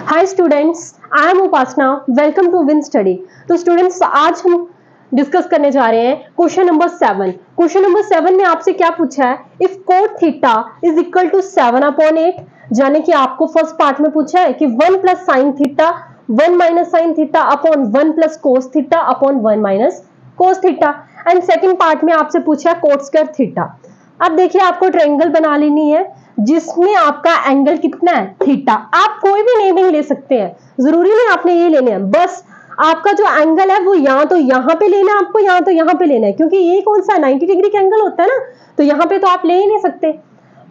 Hi students, I am Upasana. Welcome to Win Study. तो students, आज हम डिस्कस करने जा रहे हैं क्वेश्चन नंबर 7। क्वेश्चन नंबर 7 में आपसे क्या पूछा है, if cot theta is equal to 7/8, यानी कि आपको फर्स्ट पार्ट में पूछा है कि 1 plus sine theta 1 minus sine theta upon 1 plus cos theta upon 1 minus cos theta. And second part में आपसे पूछा है कोट स्क्वायर थीटा। अब देखिए, आपको ट्रायंगल बना लेनी है जिसमें आपका एंगल कितना है, थीटा। आप कोई भी नेमिंग ले सकते हैं, जरूरी नहीं आपने ये लेने हैं। बस आपका जो एंगल है वो या तो यहाँ पे लेना है आपको, या तो यहाँ पे लेना है, क्योंकि ये कौन सा 90 डिग्री का एंगल होता है ना, तो यहाँ पे तो आप ले ही नहीं सकते।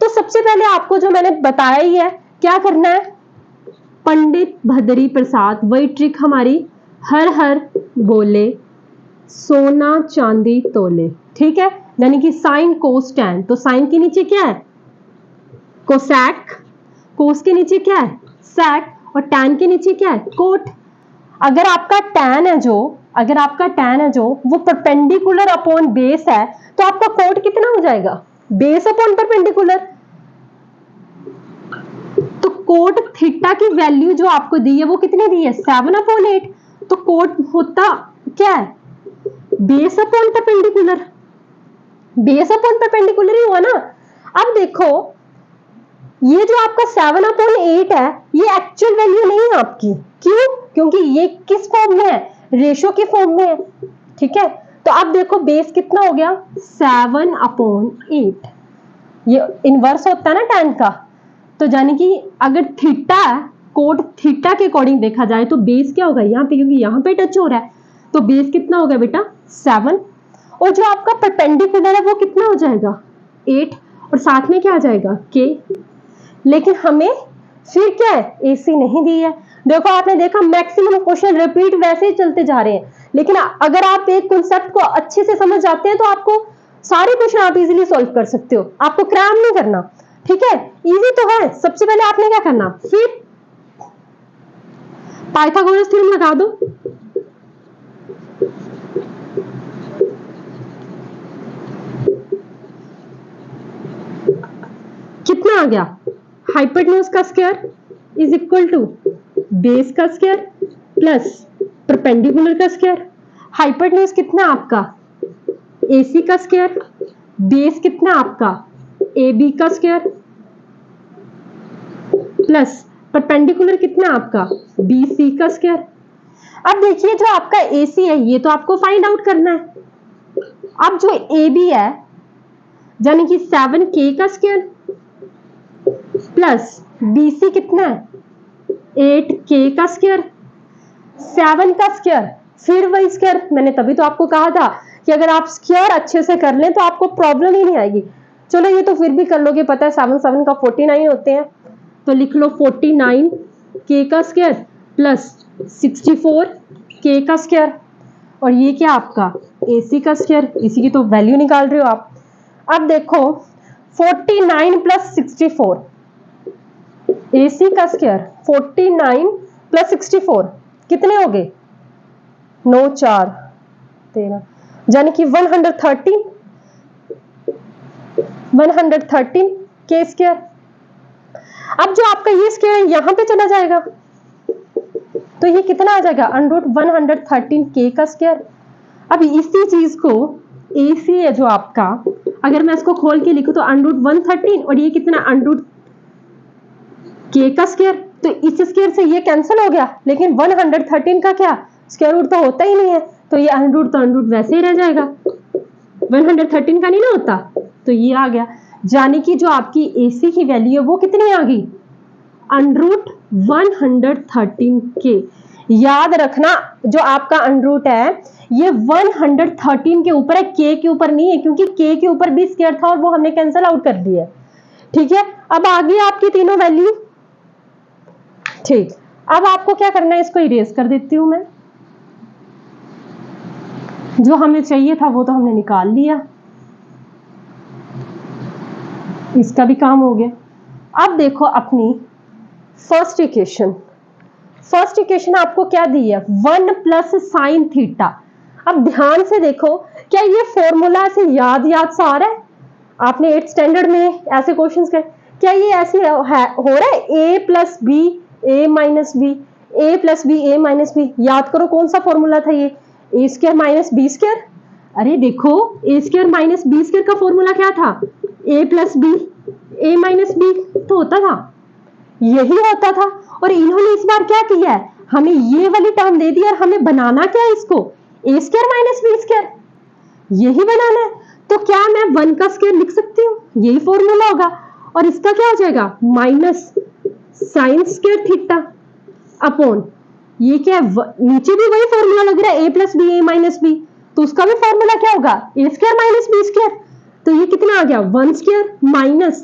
तो सबसे पहले आपको जो मैंने बताया ही है, क्या करना है, पंडित भदरी प्रसाद, वही ट्रिक हमारी, हर हर बोले सोना चांदी तोले। ठीक है, यानी कि साइन कोस टैन। तो साइन के नीचे क्या है, कोसेक, कोस के नीचे क्या है, सेक, और टैन के नीचे क्या है, कोट। अगर आपका टैन है जो वो परपेंडिकुलर अपॉन बेस है, तो आपका कोट कितना हो जाएगा, बेस अपॉन परपेंडिकुलर। तो कोट थीटा की वैल्यू जो आपको दी है वो कितनी दी है, 7/8। तो कोट होता क्या है, base upon perpendicular, base upon perpendicular ही हुआ ना। अब देखो, ये जो आपका 7/8 है, ये एक्चुअल वैल्यू नहीं है आपकी। क्यों? क्योंकि ये किस फॉर्म में है, रेशो के फॉर्म में है। ठीक है, तो अब देखो बेस कितना हो गया, 7/8। ये इनवर्स होता है ना टैन का। तो यानी कि अगर थीटा, कोट थीटा के अकॉर्डिंग देखा जाए तो बेस क्या होगा यहाँ पे, क्योंकि यहाँ पे टच हो रहा है, तो बेस कितना होगा बेटा, 7। और जो आपका परपेंडिकुलर है वो कितना हो जाएगा, 8, और साथ में क्या आ जाएगा, के। लेकिन हमें फिर क्या है, एसी नहीं दी है। देखो, आपने देखा मैक्सिमम क्वेश्चन रिपीट वैसे ही चलते जा रहे हैं, लेकिन अगर आप एक कॉन्सेप्ट को अच्छे से समझ जाते हैं तो आपको सारे क्वेश्चन आप इजीली सॉल्व कर सकते हो, आपको क्रैम नहीं करना। ठीक है, इजी तो है। सबसे पहले आपने क्या करना, फिर पाइथागोरस थ्योरम लगा दो। कितना आ गया, हाइपोटेन्यूज का square is equal to base का स्क्वायर प्लस परपेंडिकुलर का स्क्वायर। हाइपोटेन्यूज कितना आपका, AC का स्क्वायर, बेस कितना आपका, AB का स्क्वायर, प्लस परपेंडिकुलर कितना आपका, BC का स्क्वायर। अब देखिए, जो आपका AC है ये तो आपको फाइंड आउट करना है। अब जो AB है, यानी कि 7K का स्क्वायर प्लस BC कितना है, 8K का स्क्वायर, 7 का स्क्वायर, फिर वही स्क्वायर। मैंने तभी तो आपको कहा था कि अगर आप स्क्वायर अच्छे से कर लें तो आपको प्रॉब्लम ही नहीं आएगी। चलो, ये तो फिर भी कर लोगे, पता है 7 का 49 होते हैं। तो लिख लो 49K का स्क्वायर प्लस 64K का स्क्वायर, और ये क्या आपका AC का स्क्वायर। इसी की तो वैल्यू निकाल रहे हो आप। अब देखो 49 प्लस 64, AC का स्क्वायर 49 प्लस 64 कितने हो गए, 9 4 13, यानी कि 113 के स्क्वायर। अब जो आपका ये स्क्वायर यहां पे चला जाएगा, तो ये कितना आ जाएगा, √113 का स्क्वायर। अब इसी चीज को AC है जो आपका, अगर मैं इसको खोल के लिखूं तो √113, और ये कितना √K का स्क्वायर। तो इस स्क्वायर से ये कैंसिल हो गया, लेकिन 113 का क्या स्क्वायर रूट तो होता ही नहीं है, तो ये अनरूट तो अनरूट वैसे ही रह जाएगा, 113 का नहीं ना होता, तो ये आ गया। यानी कि जो आपकी AC की वैल्यू है वो कितनी आ गई, √113K। याद रखना, जो आपका अनरूट है ये 113 के ऊपर है, K के ऊपर नहीं है, क्योंकि K के ऊपर भी स्क्वायर था और वो हमने कैंसिल आउट कर दिया। ठीक है, अब आ गई आपकी तीनों वैल्यू। ठीक, अब आपको क्या करना है, इसको इरेज कर देती हूं मैं। जो हमें चाहिए था वो तो हमने निकाल लिया, इसका भी काम हो गया। अब देखो अपनी फर्स्ट इक्वेशन आपको क्या दी है, 1 प्लस साइन थीटा। अब ध्यान से देखो, क्या ये फॉर्मूला से याद सा आ रहा है, आपने 8th स्टैंडर्ड में ऐसे क्वेश्चंस कर, क्या ये ऐसे हो रहा है, A plus B A minus B, A plus B, A minus B. याद करो कौन सा फॉर्मूला था ये, A square minus B square. अरे देखो A square minus B square का फॉर्मूला क्या था, A plus B, A minus B तो होता था, यही होता था। और इन्होंने इस बार क्या किया है, हमें ये वाली टर्म दे दी और हमें बनाना क्या है इसको, ए स्क्वायर माइनस बी स्क्वायर, यही बनाना है। तो क्या मैं 1 का स्क्वायर लिख सकती हूँ, यही फॉर्मूला होगा। और इसका क्या हो जाएगा, minus sine square theta upon, ये क्या है, नीचे भी वही फॉर्मूला लग रहा है, ए plus B, A minus B, तो उसका भी फॉर्मूला क्या होगा, ए स्क्वायर माइनस बी स्क्वायर। तो ये कितना आ गया, 1 square minus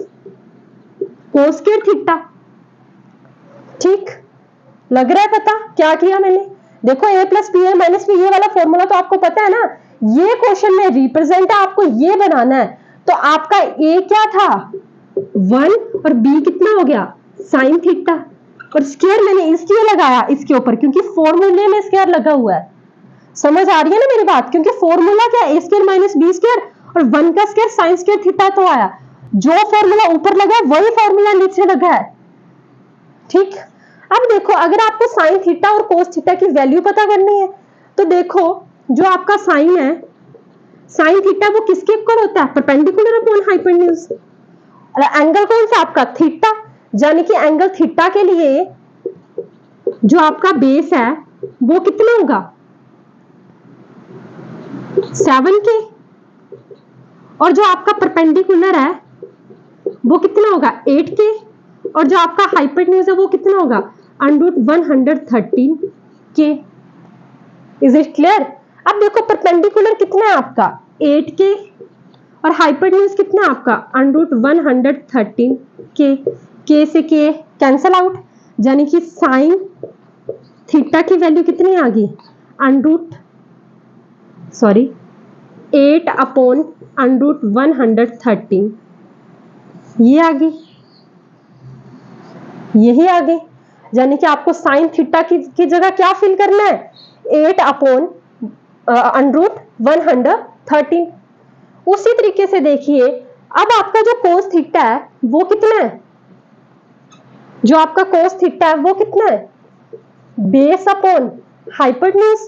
cos square theta. ठीक लग रहा है पता क्या किया मैंने, देखो ए plus B, A minus B, ये वाला फॉर्मूला तो आपको पता है ना, ये क्वेश्चन में रिप्रेजेंट है, आपको ये बनाना है। तो आपका ए क्या था 1 और बी कितना हो गया साइन थीटा, और स्क्वायर मैंने इसलिए लगाया इसके ऊपर क्योंकि फॉर्मूले में स्क्वायर लगा हुआ है। समझ आ रही है ना मेरी बात, क्योंकि फॉर्मूला क्या है, ए स्क्वायर माइनस बी स्क्वायर और 1 का स्क्वायर साइन स्क्वायर थीटा तो आया, जो फॉर्मूला ऊपर लगा है वही फॉर्मूला नीचे लगा है। ठीक, अब देखो अगर आपको साइन थीटा और कोस थीटा की वैल्यू पता करनी है तो देखो जो आपका साइन है, साइन थीटा वो किसके इक्वल होता है, परपेंडिकुलर अपॉन हाइपोटेन्यूज। एंगल कौन सा आपका, थीटा, यानी कि एंगल थीटा के लिए जो आपका बेस है वो कितना होगा 7K, और जो आपका परपेंडिकुलर है वो कितना होगा 8K, और जो आपका हाइपोटेन्यूज है वो कितना होगा √113K। Is it clear. अब देखो परपेंडिकुलर कितना है आपका 8K और हाइपोटेन्यूज कितना है आपका √113K। K से K कैंसल आउट, यानी कि साइन थीटा की वैल्यू कितनी आ गई 8/113, ये आ गई, यही आ गई। यानी कि आपको साइन थीटा की जगह क्या फिल करना है 8/113। उसी तरीके से देखिए अब आपका जो कोस थीटा है वो कितना है, जो आपका कोस थीटा है वो कितना है base upon hypotenuse,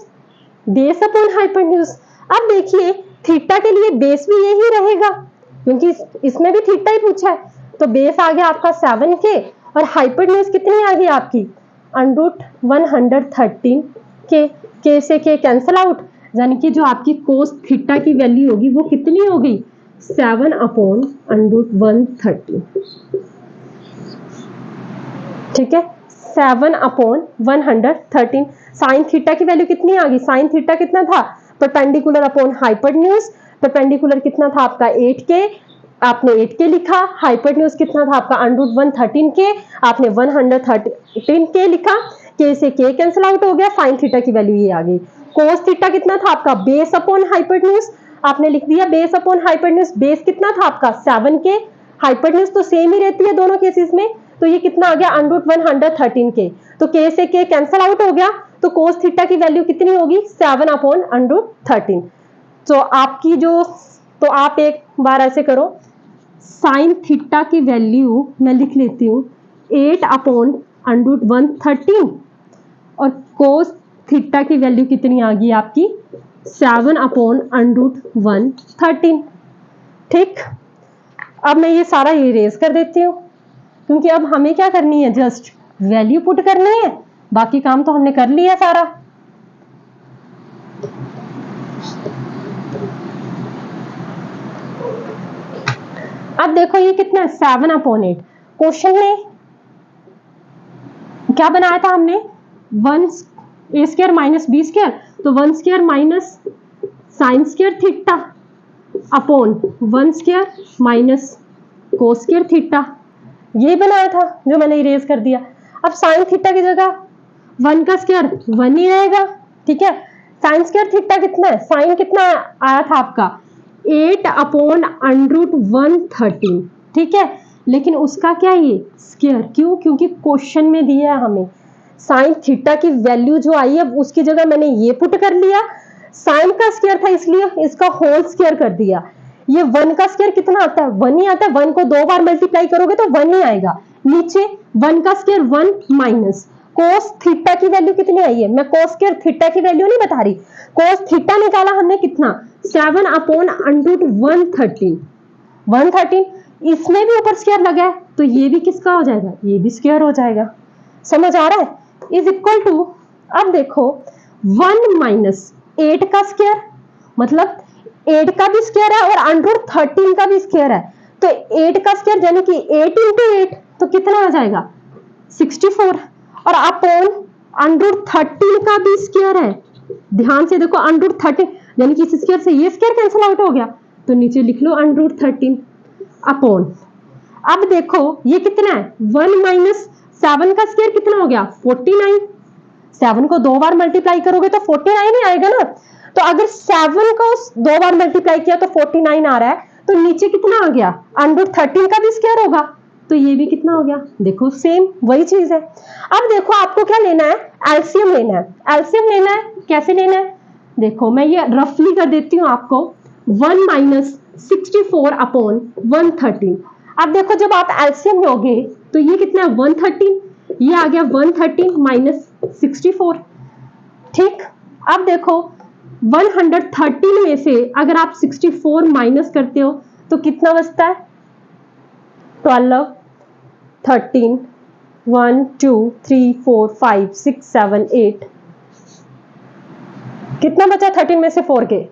base upon hypotenuse. अब देखिए थीटा के लिए बेस भी यही रहेगा क्योंकि इसमें भी थीटा ही पूछा है, तो बेस आ गया आपका 7K और हाइपोटेन्यूज कितनी आ गई आपकी √113K। K से K कैंसल आउट, यानी कि जो आपकी कोस थीटा की वैल्यू होगी वो कितनी हो गई 7/113। ठीक है, 7/113। साइन थीटा की वैल्यू कितनी आ गई, साइन थीटा कितना था परपेंडिकुलर अपॉन हाइपोटेन्यूज, परपेंडिकुलर कितना था आपका 8K, आपने 8K लिखा, हाइपोटेन्यूज कितना था आपका √113K, आपने 113K लिखा, K से K कैंसिल आउट हो गया, साइन थीटा की वैल्यू ये आ गई। कोस थीटा कितना था आपका बेस अपॉन हाइपोटेन्यूज, आपने लिख दिया बेस अपॉन हाइपोटेन्यूज, बेस कितना था आपका 7K, हाइपोटेन्यूज तो सेम ही रहती है दोनों केसेस में, तो ये कितना आ गया √113K, तो K से K कैंसिल आउट हो गया, तो कोस थीटा की वैल्यू कितनी होगी 7/√13। तो आपकी जो, तो आप एक बार ऐसे करो, साइन थीटा की वैल्यू मैं लिख लेती हूँ 8/√113 और कोस थीटा की वैल्यू कितनी आ गई आपकी 7/√113। ठीक, अब मैं ये सारा इरेज कर देती हूँ क्योंकि अब हमें क्या करनी है, जस्ट वैल्यू पुट करनी है, बाकी काम तो हमने कर लिया सारा। अब देखो ये कितना है 7/8। क्वेश्चन में क्या बनाया था हमने 1A² माइनस B², तो 1² minus sine square theta upon 1² minus cos square theta, ये बनाया था जो मैंने इरेज कर दिया। अब साइन थीटा की जगह 1 का स्क्वायर 1 ही रहेगा। ठीक है, साइन स्क्वायर थीटा कितना है, साइन कितना आया था आपका 8/√113। ठीक है, लेकिन उसका क्या ये स्क्वायर, क्यों, क्योंकि क्वेश्चन में दिया है हमें साइन थीटा की वैल्यू जो आई है उसकी जगह मैंने ये पुट कर लिया, साइन का स्क्वायर था इसलिए इसका होल स्क्वायर कर दिया। ये 1 का स्क्वायर कितना आता है 1 ही आता है, 1 को 2 बार मल्टीप्लाई करोगे तो 1 ही आएगा, नीचे 1 का स्क्वायर 1 माइनस कोस थीटा की वैल्यू कितनी आई है, मैं कोस स्क्वायर थीटा की वैल्यू नहीं बता रही, कोस थीटा निकाला हमने कितना 7 अपॉन अंडर 113, इसमें भी ऊपर स्क्वायर लगा है तो ये भी किसका हो जाएगा, ये भी स्क्वायर हो जाएगा। समझ आ रहा है? इज इक्वल टू, अब देखो 1 माइनस 8 का स्क्वायर, मतलब 8 का भी स्क्वायर है और अंडर 13 का भी स्क्वायर है, तो 8 का स्क्वायर यानी कि 8 इंटू 8 तो कितना आ जाएगा 64, और अपॉन अंडर 13 का भी स्क्वायर है, ध्यान से देखो अंडर 13 यानी कि इस स्क्वायर से ये स्क्वायर कैंसिल आउट हो गया, तो नीचे लिख लो अंडर 13 अपॉन, अब देखो ये कितना है 1 माइनस 7 का स्क्वायर कितना हो गया 49, 7 को 2 बार मल्टीप्लाई करोगे तो 49 ही आएगा ना, तो अगर 7 को 2 बार मल्टीप्लाई किया तो 49 आ रहा है, तो नीचे कितना आ गया अंडर 13 का भी स्क्वायर होगा, तो ये भी कितना हो गया, देखो सेम वही चीज है। अब देखो आपको क्या लेना है, एलसीएम लेना है, एलसीएम लेना है, कैसे लेना है देखो मैं ये रफली कर देती हूँ आपको, 1 माइनस 64 अपॉन 113, अब देखो जब आप एलसीएम लोगे तो ये कितना है 113, ये आ गया 113 माइनस 64, ठीक। अब देखो 113 में से अगर आप 64 माइनस करते हो तो कितना बचता है 12, 13, 1 2 3 4 5 6 7 8, कितना बचा 13 में से 4 के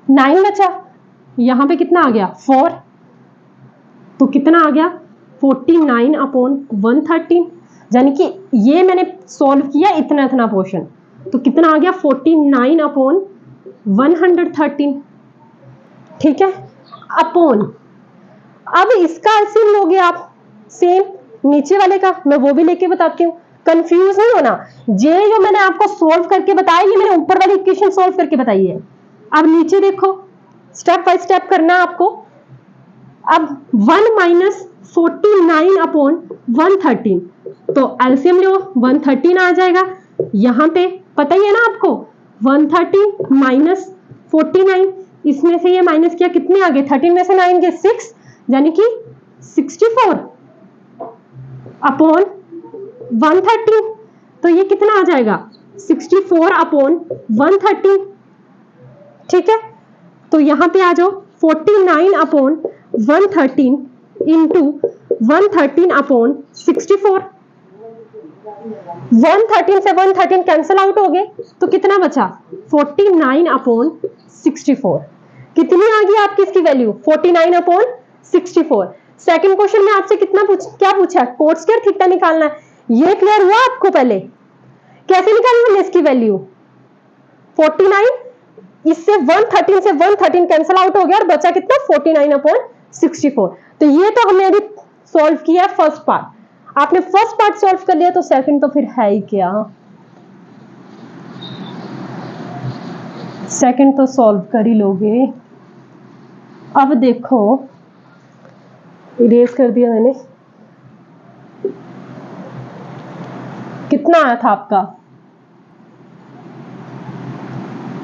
9 बचा, यहां पे कितना आ गया 4, तो कितना आ गया 49 अपॉन 113, यानी कि ये मैंने सॉल्व किया इतना इतना पोर्शन, तो कितना आ गया 49 अपॉन 113, ठीक है अपॉन, अब इसका एलसीएम लोगे आप सेम नीचे वाले का, मैं वो भी लेके बताती हूँ, कंफ्यूज नहीं होना, ये जो मैंने आपको सॉल्व करके बताया ये मैंने ऊपर वाली इक्वेशन सॉल्व करके बताई है, अब नीचे देखो स्टेप बाय स्टेप करना है आपको। अब 1 माइनस 49 अपॉन 113, तो एलसीएम लो 113 आ जाएगा, यहां पे पता ही है ना आपको 113 माइनस 49, इसमें से ये माइनस किया कितने आ गए 13 में से 9 गए 6, यानी कि 64 अपॉन 113, तो ये कितना आ जाएगा 64 अपॉन 113, ठीक है, तो यहां पे आ जाओ 49 अपॉन 113 इंटू 113 अपॉन 64, 113 से 113 कैंसिल आउट हो गए, तो कितना बचा 49 अपॉन 64, कितनी आ गई आपकी इसकी वैल्यू 49 अपॉन 64। सेकंड क्वेश्चन में आपसे क्या पूछा कोट स्क्वायर थीटा निकालना है, ये क्लियर हुआ आपको, पहले कैसे निकालना हमने इसकी वैल्यू 49, इससे 113 से 113 कैंसिल आउट हो गया और बचा कितना 49 अपॉन 64, तो ये तो हमने अभी सॉल्व किया फर्स्ट पार्ट, आपने फर्स्ट पार्ट सॉल्व कर लिया तो सेकंड तो फिर है ही क्या, सेकंड तो सॉल्व कर ही लोगे। अब देखो इरेज कर दिया मैंने, कितना आया था आपका,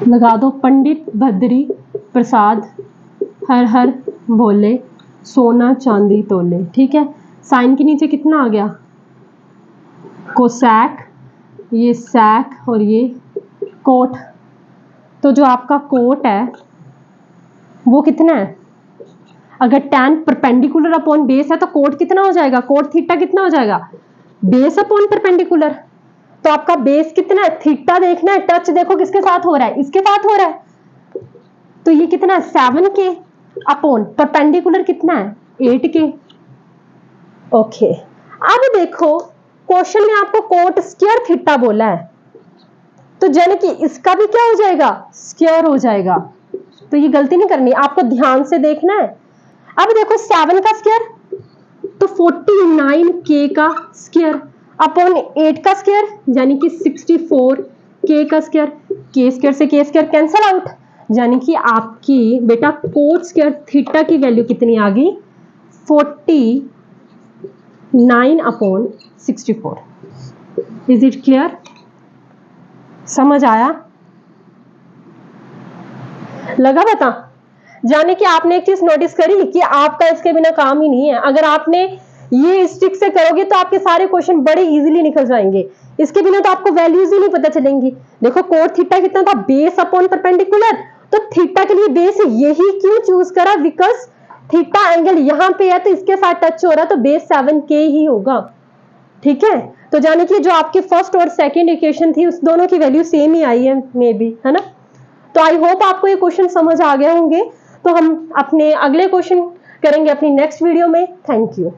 लगा दो पंडित भद्री प्रसाद हर हर भोले सोना चांदी तोले, ठीक है, साइन के नीचे कितना आ गया कोसैक, ये सैक और ये कोट, तो जो आपका कोट है वो कितना है, अगर tan परपेंडिकुलर अपॉन बेस है तो कोट कितना हो जाएगा, कोट थीटा कितना हो जाएगा बेस अपॉन परपेंडिकुलर, तो आपका बेस कितना है थीटा देखना है, टच देखो किसके साथ हो रहा है, इसके साथ हो रहा है, तो ये कितना है 7 के अपॉन परपेंडिकुलर कितना है 8 के, ओके। अब देखो क्वेश्चन में आपको कोट स्क्वायर थीटा बोला है, तो यानी कि इसका भी क्या हो जाएगा स्क्वायर हो जाएगा, तो ये गलती नहीं करनी, आपको ध्यान से देखना है। अब देखो 7 का स्क्वायर तो 49 के का स्क्वायर अपॉन 8 का स्क्वायर यानी कि 64 के का स्क्वायर, के स्क्वायर से के स्क्वायर कैंसल आउट, यानी कि आपकी बेटा कोट स्क्वायर थीटा की वैल्यू कितनी आ गई 49 अपॉन 64। इज इट क्लियर, समझ आया, लगा बता, जाने कि आपने एक चीज नोटिस करी कि आपका इसके बिना काम ही नहीं है। अगर आपने ये स्टिक से करोगे तो आपके सारे क्वेश्चन बड़े इजीली निकल जाएंगे। इसके बिना तो आपको वैल्यूज ही नहीं पता चलेंगी। देखो कोट थीटा कितना था, बेस अपॉन परपेंडिकुलर, तो थीटा के लिए बेस यही क्यों चूज करा, बिकॉज थीटा एंगल यहां पे है तो इसके साथ टच हो रहा है, तो बेस 7K ही होगा। ठीक है, तो जाने कि जो आपकी फर्स्ट और सेकंड इक्वेशन थी उस दोनों की वैल्यू सेम ही आई है मे बी, है ना। तो आई होप आपको ये क्वेश्चन समझ आ गए होंगे। तो हम अपने अगले क्वेश्चन करेंगे अपनी नेक्स्ट वीडियो में। Thank you.